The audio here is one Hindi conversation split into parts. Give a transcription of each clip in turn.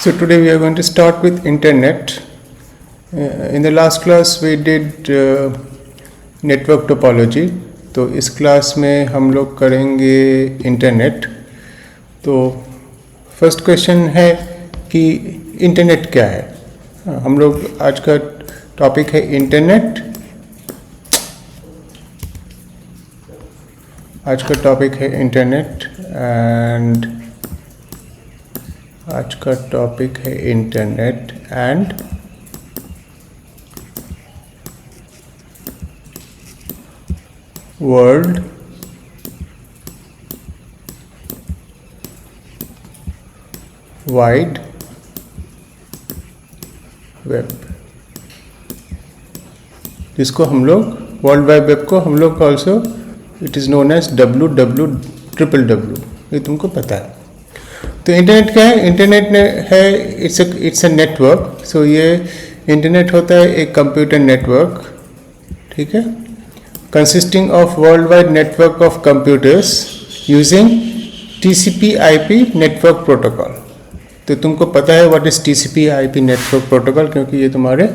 So today we are going to start with internet. In the last class we did network topology. तो इस क्लास में हम लोग करेंगे इंटरनेट. तो फर्स्ट क्वेश्चन है कि इंटरनेट क्या है. हम लोग आज का टॉपिक है इंटरनेट. आज का टॉपिक है इंटरनेट एंड आज का टॉपिक है internet and world wide web. जिसको हम लोग वर्ल्ड वाइड वेब को हम लोग also it is known as www. ये तुमको पता है. तो इंटरनेट क्या है? इंटरनेट है इट्स अ नेटवर्क. सो ये इंटरनेट होता है एक कंप्यूटर नेटवर्क. ठीक है. Consisting of world wide network of computers using TCP/IP network protocol. तो तुमको पता है what is TCP/IP network protocol, क्योंकि ये तुम्हारे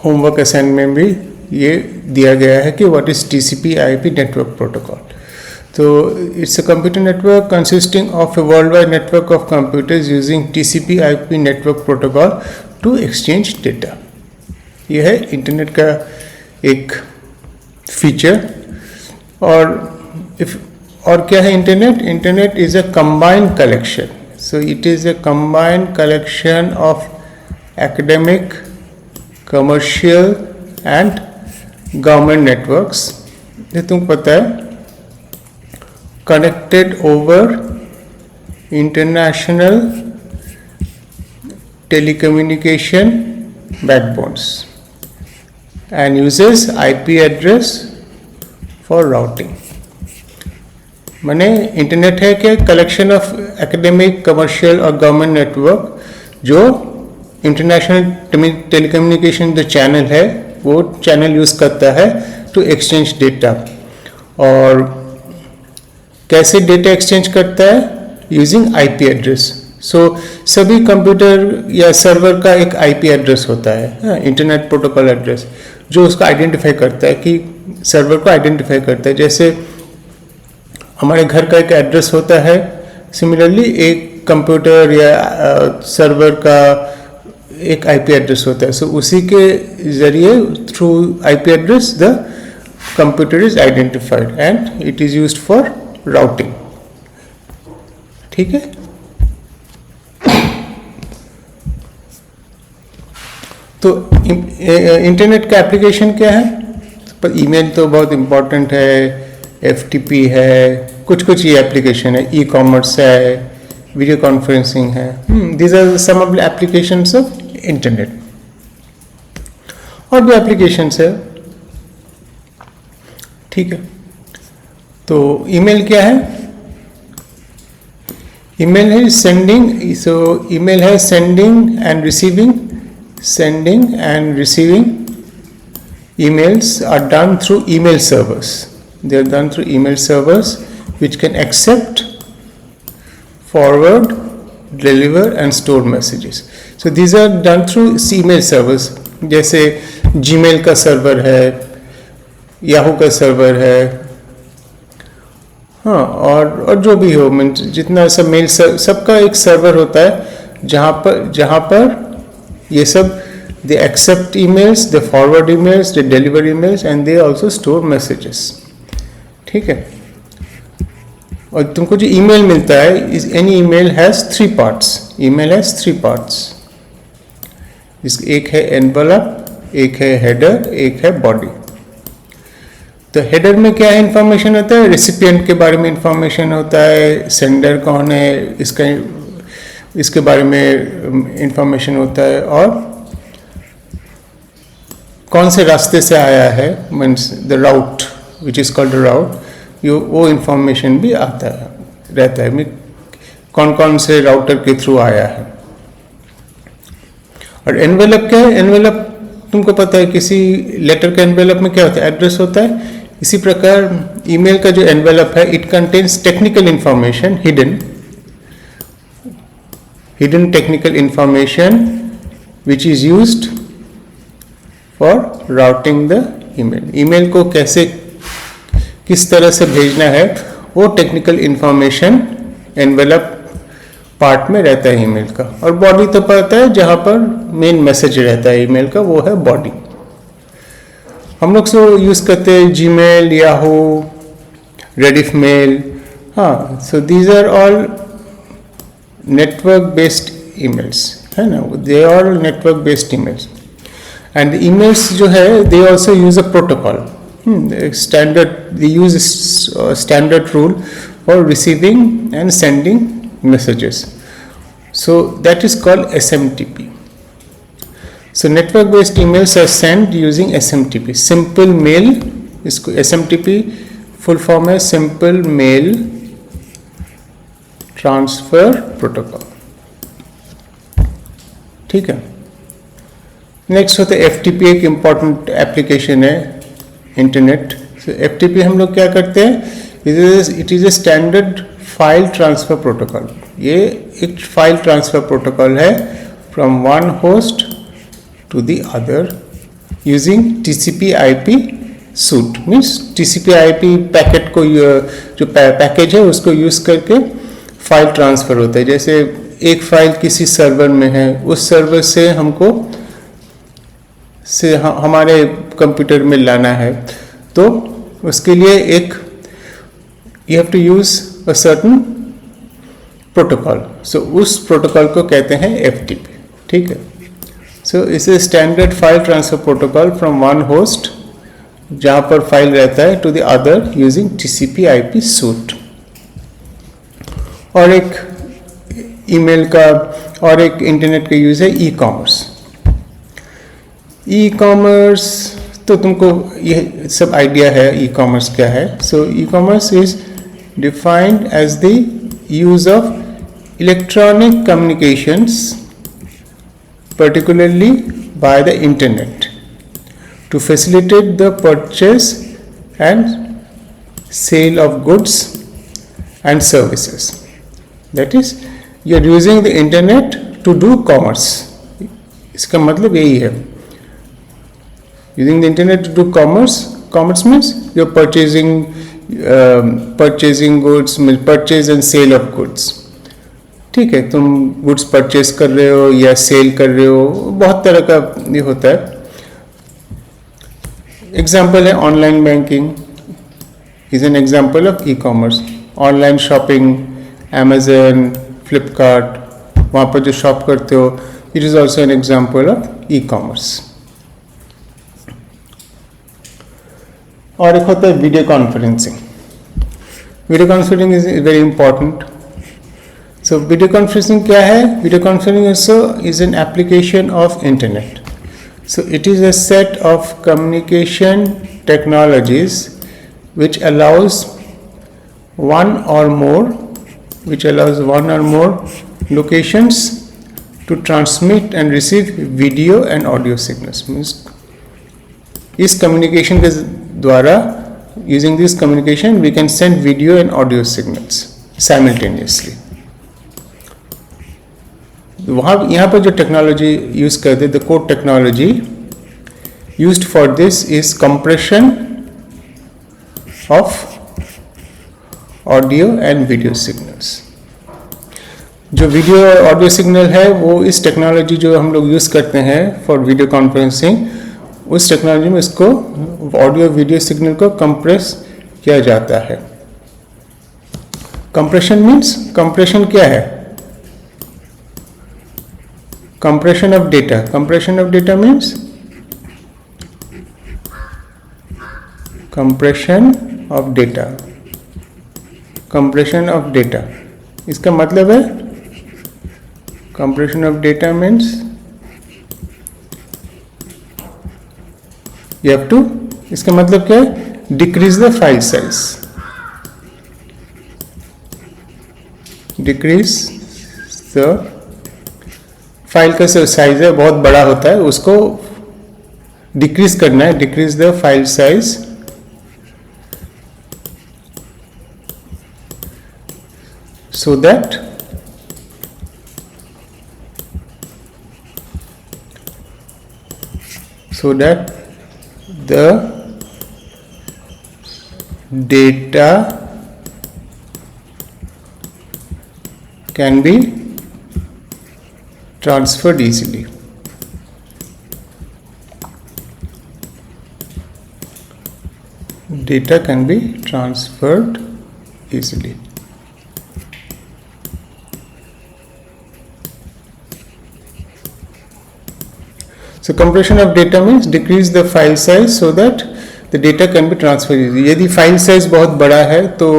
होमवर्क असाइनमेंट में भी ये दिया गया है कि what is TCP/IP network protocol. So it's a computer network consisting of a worldwide network of computers using TCP/IP network protocol to exchange data. यह है इंटरनेट का एक फीचर. और क्या है internet? Internet is a combined collection. So it is a combined collection of academic, commercial and government networks. ये तुमको पता है, connected over international telecommunication backbones and uses IP address for routing. माने इंटरनेट है कि कलेक्शन ऑफ एकेडमिक, कमर्शियल और गवर्नमेंट नेटवर्क जो इंटरनेशनल टेलीकम्युनिकेशन जो चैनल है वो चैनल यूज़ करता है टू एक्सचेंज डेटा. और कैसे डेटा एक्सचेंज करता है? Using IP address. सो सभी कंप्यूटर या सर्वर का एक IP एड्रेस होता है, इंटरनेट प्रोटोकॉल एड्रेस, जो उसको आइडेंटिफाई करता है कि सर्वर को आइडेंटिफाई करता है. जैसे हमारे घर का एक एड्रेस होता है, सिमिलरली एक कंप्यूटर या सर्वर का एक IP एड्रेस होता है. सो उसी के ज़रिए through IP address the computer is identified and it is used for routing. ठीक है. तो इंटरनेट का एप्लीकेशन क्या है? पर ईमेल तो बहुत इम्पोर्टेंट है, FTP है, कुछ ये एप्लीकेशन है, ई-कॉमर्स है, वीडियो कॉन्फ्रेंसिंग है. These are some of the applications of internet. और भी एप्लीकेशंस है. ठीक है. तो ईमेल क्या है? ईमेल है सेंडिंग. सो ईमेल है sending end receiving. Sending end receiving emails are done through email servers. They are done through email servers which can accept, forward, deliver and store messages. So these are done through email servers. जैसे Gmail का सर्वर है, Yahoo का सर्वर है, हाँ, और जो भी हो, मीन्स जितना सब मेल सबका एक सर्वर होता है जहाँ पर ये सब they accept emails, they forward emails, they deliver emails and they also store messages. ठीक है. और तुमको जो ईमेल मिलता है, इस any email has 3 parts. Email has 3 parts. एक है एनवेलप, एक है हेडर, एक है बॉडी. तो हेडर में क्या इंफॉर्मेशन होता है? रेसिपिएंट के बारे में इंफॉर्मेशन होता है, सेंडर कौन है इसके बारे में इंफॉर्मेशन होता है, और कौन से रास्ते से आया है, means the route which is called route, वो इंफॉर्मेशन भी आता है रहता है, कौन कौन से राउटर के थ्रू आया है. और एनवेलप क्या है? एनवेलप तुमको पता है, किसी लेटर के एनवेलप में क्या होता है? एड्रेस होता है. इसी प्रकार ईमेल का जो एनवेलप है, it contains technical information hidden, hidden technical information which is used for routing the email. Email को कैसे किस तरह से भेजना है वो टेक्निकल इंफॉर्मेशन एनवेलप पार्ट में रहता है ईमेल का. और बॉडी तो पता है जहाँ पर मेन मैसेज रहता है ईमेल का, वो है बॉडी. हम लोग सो यूज़ करते हैं जीमेल, याहू, रेडिफ मेल. हाँ, so these are all network based emails, है ना, they are network based emails. And emails जो है they also use a protocol. Standard, they use standard rule for receiving and sending messages. So that is called SMTP. So network based emails are sent using SMTP. Simple mail, इसको SMTP full form है Simple Mail Transfer Protocol. ठीक है. नेक्स्ट होता है FTP. एक इम्पॉर्टेंट एप्लीकेशन है इंटरनेट. so FTP हम लोग क्या करते हैं, it is a standard file transfer protocol. ये एक फाइल ट्रांसफ़र प्रोटोकॉल है from one host to the other using TCP/IP suite. Means TCP/IP packet को जो पैकेज है उसको यूज़ करके फाइल ट्रांसफ़र होता है. जैसे एक फाइल किसी सर्वर में है, उस सर्वर से हमको हमारे कंप्यूटर में लाना है, तो उसके लिए एक you have to use a certain protocol. So उस प्रोटोकॉल को कहते हैं FTP. ठीक है. सो इस standard file transfer protocol from one host जहाँ पर फाइल रहता है to the other using TCP/IP suite. और एक ईमेल का और एक इंटरनेट का यूज है ई-कॉमर्स. ई-कॉमर्स तो तुमको ये सब आइडिया है ई कॉमर्स क्या है. So e commerce is defined as the use of electronic communications particularly by the internet to facilitate the purchase and sale of goods and services. That is, you are using the internet to do commerce. इसका मतलब यही है. Using the internet to do commerce. Commerce means you are purchasing goods, purchase and sale of goods. ठीक है, तुम गुड्स परचेज कर रहे हो या सेल कर रहे हो, बहुत तरह का ये होता है. एग्जाम्पल है online banking is an example of e commerce. Online shopping, Amazon, Flipkart, वहाँ पर जो शॉप करते हो, it is also an example of e commerce. और एक होता है video conferencing. Video conferencing is very important. So video conferencing क्या है? Video conferencing also is an application of internet. So it is a set of communication technologies which allows one or more locations to transmit and receive video and audio signals. Means इस communication के द्वारा, using this communication we can send video and audio signals simultaneously. वहाँ यहाँ पर जो टेक्नोलॉजी यूज़ करते, the core technology used for this is compression of audio and video signals. जो वीडियो और ऑडियो सिग्नल है वो इस टेक्नोलॉजी जो हम लोग यूज़ करते हैं फॉर वीडियो कॉन्फ्रेंसिंग, उस टेक्नोलॉजी में इसको ऑडियो वीडियो सिग्नल को कंप्रेस किया जाता है. कंप्रेशन मीन्स, कंप्रेशन क्या है? Compression of data. Compression of data means compression of data. Compression of data. इसका मतलब है compression of data means you have to, इसका मतलब क्या है? Decrease the file size. Decrease the file का साइज है बहुत बड़ा होता है, उसको डिक्रीज करना है. Decrease the file size so that so that the data can be transferred easily. Data can be transferred easily. So compression of data means decrease the file size so that the data can be transferred easily. यदि file size बहुत बड़ा है तो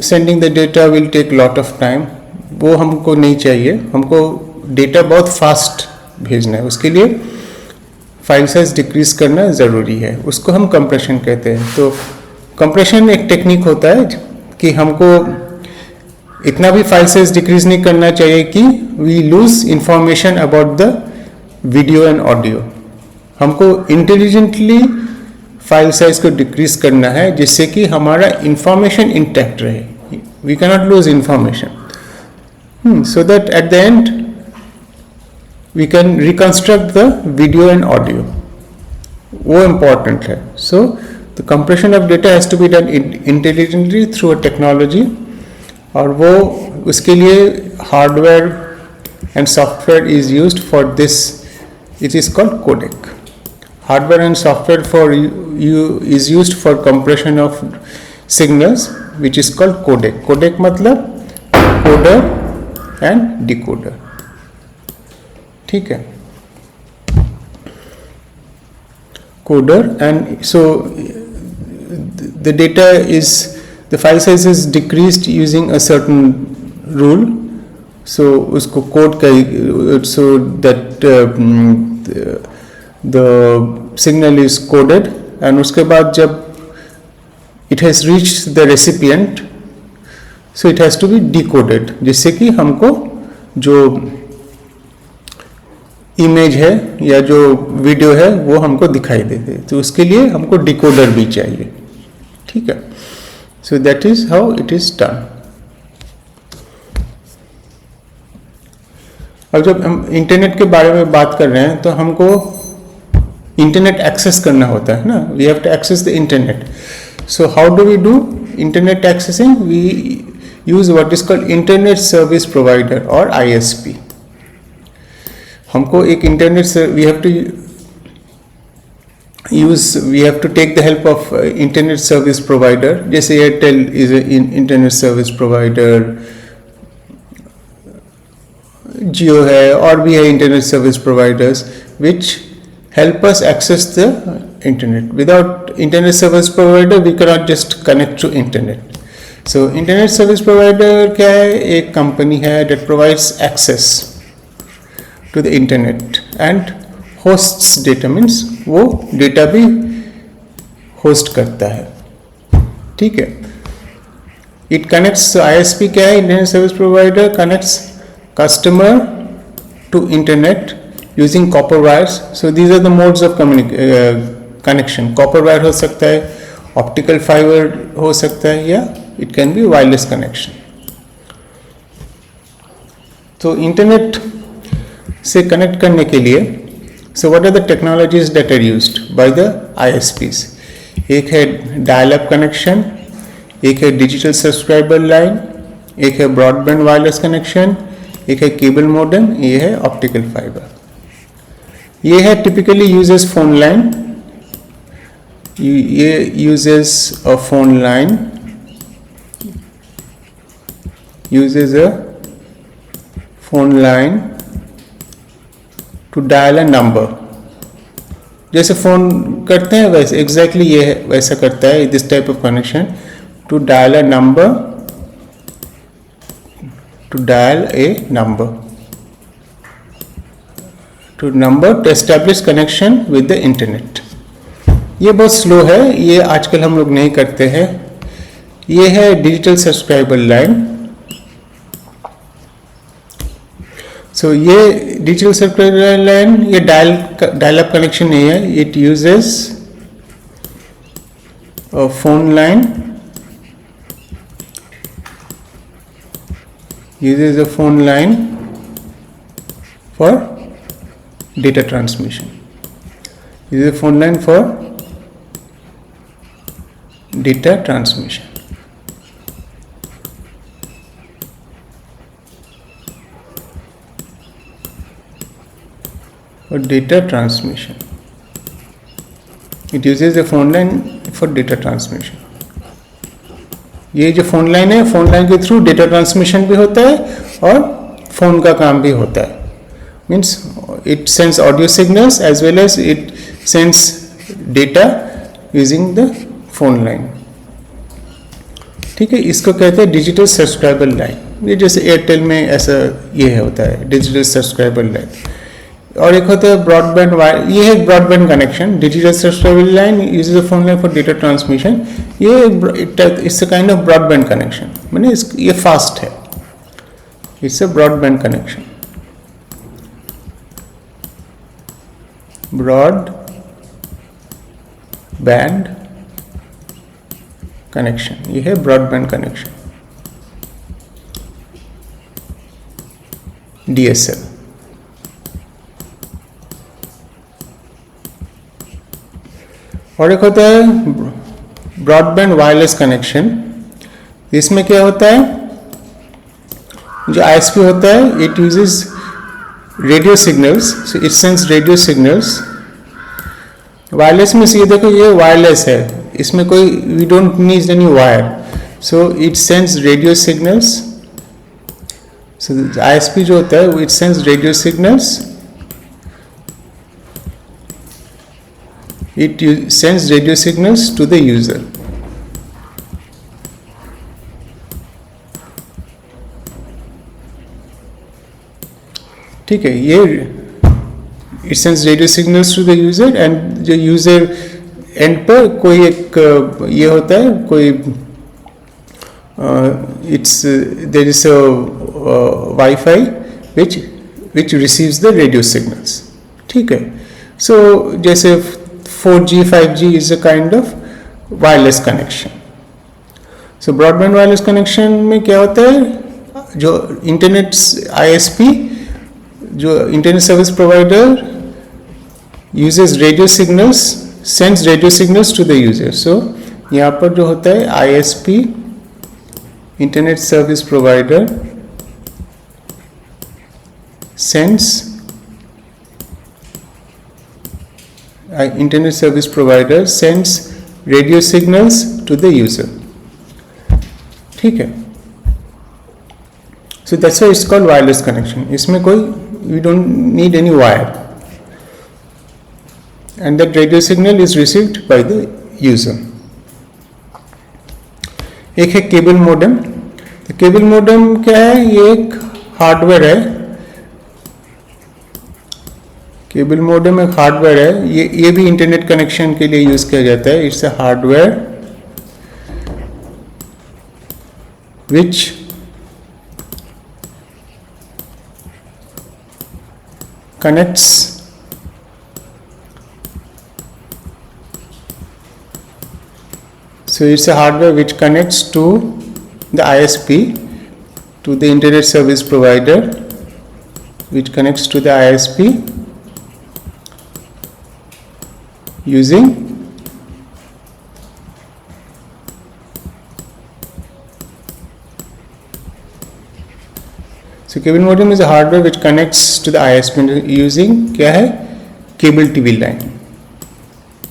sending the data will take lot of time. वो हमको नहीं चाहिए, हमको data बहुत fast भेजना है, उसके लिए फाइल साइज डिक्रीज करना ज़रूरी है, उसको हम कंप्रेशन कहते हैं. तो कंप्रेशन एक टेक्निक होता है कि हमको इतना भी फाइल साइज डिक्रीज नहीं करना चाहिए कि we lose information about the video and audio. हमको इंटेलिजेंटली फाइल साइज को डिक्रीज करना है जिससे कि हमारा इंफॉर्मेशन इंटैक्ट रहे. We can not lose information so that at the end we can reconstruct the video and audio. वो important है. So the compression of data has to be done intelligently through a technology, और वो उसके लिए hardware and software is used for this. It is called codec. Hardware and software for you is used for compression of signals, which is called codec. Codec मतलब coder and decoder. ठीक है, coder, and so the data is, the file size is decreased using a certain rule. So उसको code का, so that the signal is coded, and उसके बाद जब it has reached the recipient, so it has to be decoded, जिससे कि हमको जो इमेज है या जो वीडियो है वो हमको दिखाई देते. तो उसके लिए हमको डिकोडर भी चाहिए. ठीक है, so that is how it is done. अब जब हम इंटरनेट के बारे में बात कर रहे हैं तो हमको इंटरनेट एक्सेस करना होता है ना. We have to access the internet. So how do we do internet accessing? We use what is called internet service provider और ISP. हमको एक इंटरनेट से we have to take the help of internet service provider. जैसे Airtel is internet service provider, Jio है, और भी है internet service providers which help us access the internet. Without internet service provider we can not just connect to internet. So internet service provider क्या है? एक कंपनी है that provides access to the internet and hosts data, means वो data भी host करता है. ठीक है, it connects. ISP क्या है? Internet Service Provider connects customer to internet using copper wires. So these are the modes of connection. Copper wire हो सकता है, optical fiber हो सकता है, या it can be wireless connection. तो इंटरनेट से कनेक्ट करने के लिए, so what are the technologies that are used by the ISPs? एक है डायल अप कनेक्शन, एक है डिजिटल सब्सक्राइबर लाइन, एक है ब्रॉडबैंड वायरलेस कनेक्शन, एक है केबल मॉडेम, ये है ऑप्टिकल फाइबर. ये है टिपिकली यूजेस फोन लाइन. ये uses a phone line, uses a phone line to dial a number. जैसे फ़ोन करते हैं वैसे एग्जैक्टली ये है, वैसा करता है this type of connection. To dial a number, to dial a number, to number to establish connection with the internet. ये बहुत स्लो है, ये आजकल हम लोग नहीं करते हैं. ये है डिजिटल सब्सक्राइबर लाइन. सो ये डिजिटल सब्सक्राइबर लाइन, ये डायल अप कनेक्शन नहीं है. It uses a phone line, uses a phone line for data transmission. This is a phone line for data transmission. For data transmission, it uses a phone line for data transmission. ये जो फोन लाइन है, फोन लाइन के थ्रू डेटा ट्रांसमिशन भी होता है और फोन का काम भी होता है. Means it sends audio signals as well as it sends data using the phone line. ठीक है, इसको कहते हैं डिजिटल सब्सक्राइबर लाइन. ये जैसे एयरटेल में ऐसा ये होता है डिजिटल सब्सक्राइबर लाइन. और एक होता है ब्रॉडबैंड वायर. ये है broadband connection. Digital subscriber line uses a phone line for data transmission. ये it's a kind of broadband connection. माने ये फास्ट है. It's a broadband connection. Broad band connection. ये है ब्रॉडबैंड कनेक्शन, DSL. और एक होता है ब्रॉडबैंड वायरलेस कनेक्शन. इसमें क्या होता है, जो ISP होता है it uses radio signals. So it sends radio signals. Wireless में से ये देखो ये वायरलेस है, इसमें कोई we don't need any wire. So it sends radio signals. So ISP जो होता है it sends radio signals. It sends radio signals to the user. ठीक है, ये it sends radio signals to the user and जो user end पर कोई एक ये होता है कोई there is a Wi-Fi which receives the radio signals. ठीक है, so जैसे 4G, 5G is a kind of wireless connection. So broadband wireless connection में क्या होता है, जो इंटरनेट ISP, जो internet service provider uses radio signals, sends radio signals to the user. So यहाँ पर जो होता है ISP, internet service provider sends internet service provider sends radio signals to the user. ठीक है, so that's why it's called wireless connection. इसमें कोई we don't need any wire and that radio signal is received by the user. एक है केबल मॉडेम. तो केबल मॉडेम क्या है, ये एक हार्डवेयर है. केबल मॉडेम एक हार्डवेयर है. ये भी इंटरनेट कनेक्शन के लिए यूज किया जाता है. It's a hardware which connects so it's a hardware which connects to the ISP, to the internet service provider, which connects to the ISP using so cable modem is a hardware which connects to the ISP using क्या है, cable TV line.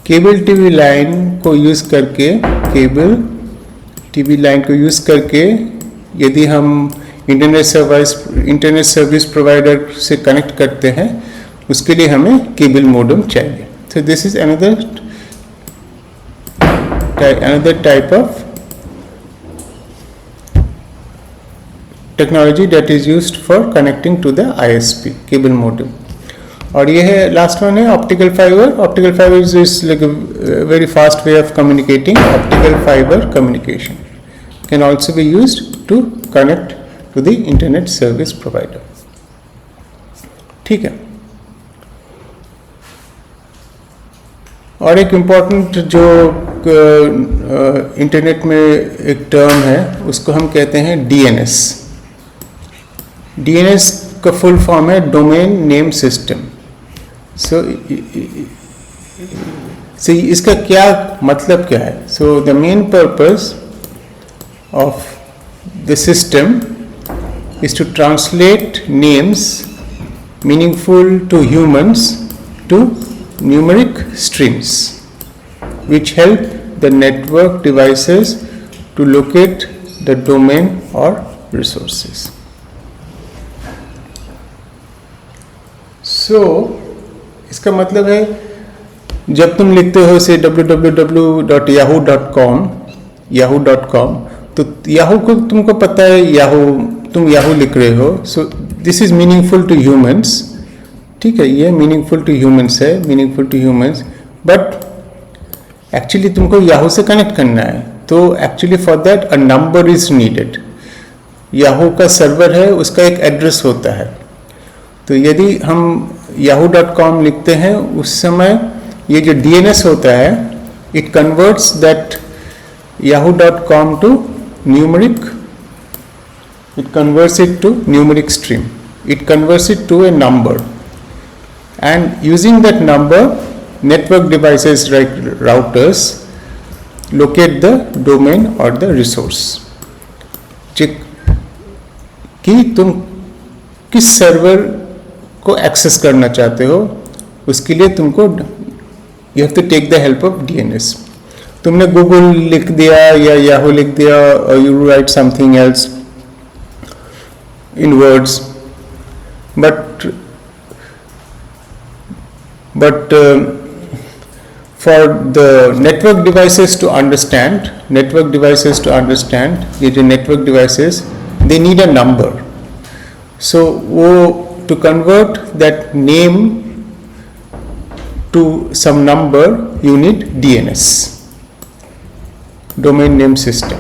Cable TV line को यूज करके, केबल टीवी लाइन को यूज करके यदि हम इंटरनेट सर्विस प्रोवाइडर से कनेक्ट करते हैं, उसके लिए हमें केबल मॉडेम चाहिए. So this is another type of technology that is used for connecting to the ISP, cable modem. और ये है लास्ट वन है optical fibre. Optical fibre is like a very fast way of communicating. Optical fiber communication can also be used to connect to the internet service provider. ठीक है. और एक इम्पॉर्टेंट जो इंटरनेट में एक टर्म है उसको हम कहते हैं DNS. DNS का फुल फॉर्म है डोमेन नेम सिस्टम. सो इसका क्या मतलब क्या है? So the main purpose of the system is to translate names meaningful to humans to numeric strings, which help the network devices to locate the domain or resources. So, इसका मतलब है जब तुम लिखते हो से www.yahoo.com तो याहू को तुमको पता है तुम याहू लिख रहे हो. So this is meaningful to humans. ठीक है, ये मीनिंगफुल टू ह्यूमंस है, meaningful to humans. But actually तुमको याहू से कनेक्ट करना है, तो actually for that a number is needed. Yahoo का सर्वर है, उसका एक एड्रेस होता है. तो यदि हम yahoo.com लिखते हैं उस समय ये जो DNS होता है, it converts that yahoo.com to numeric. It converts it to numeric stream. It converts it to a number, and using that number, network devices like routers locate the domain or the resource. Check कि तुम किस सर्वर को एक्सेस करना चाहते हो, उसके लिए तुमको you have to take the help of DNS. तुमने गूगल लिख दिया या याहू लिख दिया, और you right something else in words, but for the network devices to understand, ये जो network devices, they need a number. So to convert that name to some number, you need DNS, domain name system,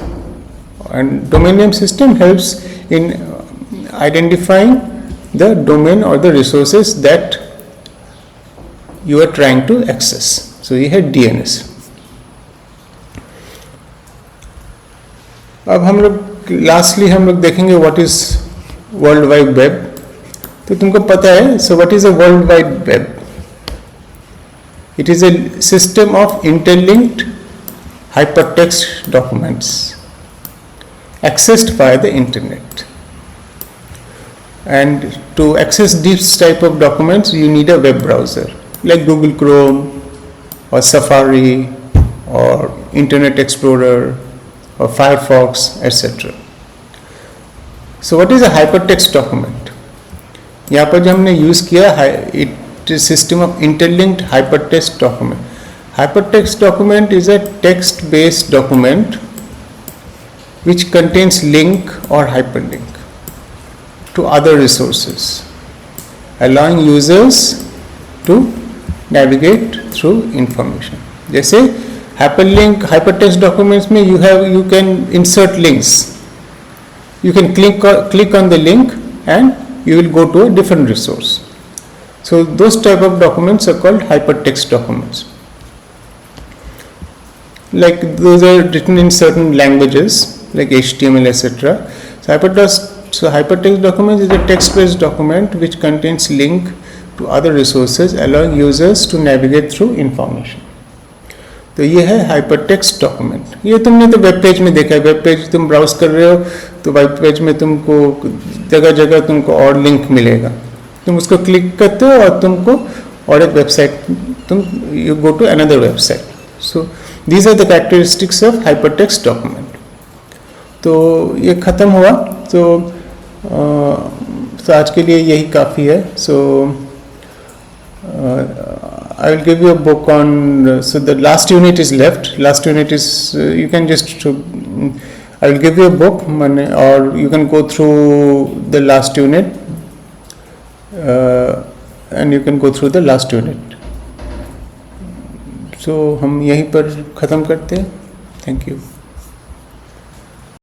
and domain name system helps in identifying the domain or the resources that you are trying to access. So ये है DNS. अब हम लोग देखेंगे what is World Wide Web. तो तुमको पता है, so what is a World Wide Web? It is a system of interlinked hypertext documents accessed by the internet. And to access these type of documents, you need a web browser like Google Chrome or Safari or Internet Explorer or Firefox, etc. So what is a hypertext document? यहाँ पर जो हमने यूज किया है, it is system of interlinked hypertext document. Hypertext document is a text-based document which contains link or hyperlink to other resources, allowing users to navigate through information. जैसे hypertext documents में you can insert links. You can click on the link and you will go to a different resource. So those type of documents are called hypertext documents. Like those are written in certain languages like HTML, etc. So hypertext document is a text-based document which contains link to other resources, allowing users to navigate through information. तो ये है hypertext document. ये तुमने तो वेब पेज में देखा है. वेब पेज तुम ब्राउज कर रहे हो तो वेब पेज में तुमको जगह जगह तुमको और लिंक मिलेगा. तुम उसको क्लिक करते हो और तुमको और एक website you go to another website. So these are the characteristics of hypertext document. तो ये ख़त्म हुआ. तो आज के लिए यही काफ़ी है. So I will give you a book on, so the last unit is left. Last unit is, you can just, I will give you a book or you can go through the last unit and you can go through the last unit. So हम यहीं पर ख़त्म करते हैं. Thank you.